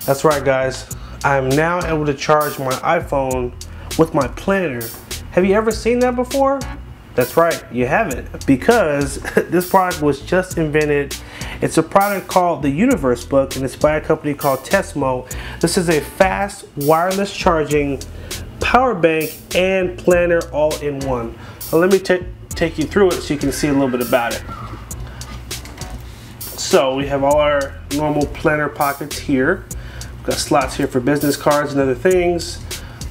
That's right, guys. I'm now able to charge my iPhone with my planner. Have you ever seen that before? That's right, you haven't, because this product was just invented. It's a product called the Universe Book, and it's by a company called Tesmo. This is a fast wireless charging power bank and planner all in one. So let me take you through it so you can see a little bit about it. So we have all our normal planner pockets here. We've got slots here for business cards and other things.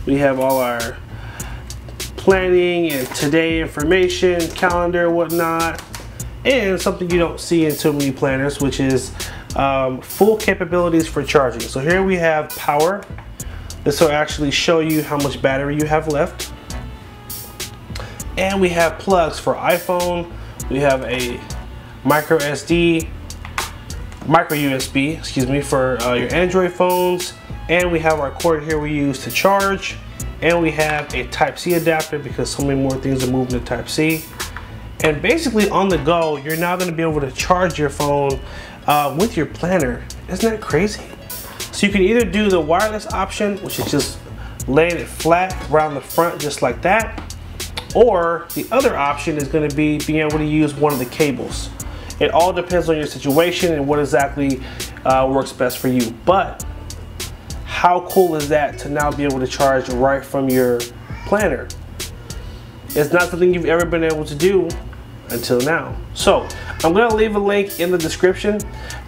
We have all our planning and today information, calendar, whatnot, and something you don't see in too many planners, which is full capabilities for charging. So here we have power. This will actually show you how much battery you have left. And we have plugs for iPhone. We have a micro USB, excuse me, for your Android phones. And we have our cord here we use to charge. And we have a Type-C adapter because so many more things are moving to Type-C. And basically on the go, you're now going to be able to charge your phone with your planner. Isn't that crazy? So you can either do the wireless option, which is just laying it flat around the front just like that, or the other option is going to be being able to use one of the cables. It all depends on your situation and what exactly works best for you. But how cool is that to now be able to charge right from your planner? It's not something you've ever been able to do until now. So I'm going to leave a link in the description.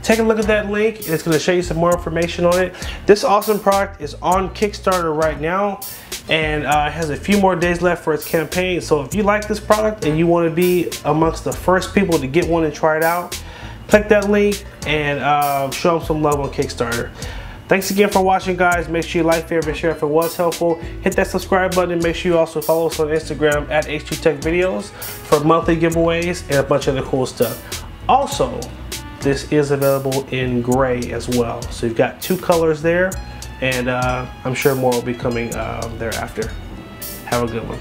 Take a look at that link and it's going to show you some more information on it. This awesome product is on Kickstarter right now, and it has a few more days left for its campaign. So if you like this product and you want to be amongst the first people to get one and try it out, click that link and show them some love on Kickstarter. Thanks again for watching, guys. Make sure you like, favorite, and share if it was helpful. Hit that subscribe button and make sure you also follow us on Instagram at H2TechVideos for monthly giveaways and a bunch of other cool stuff. Also, this is available in gray as well. So you've got two colors there, and I'm sure more will be coming thereafter. Have a good one.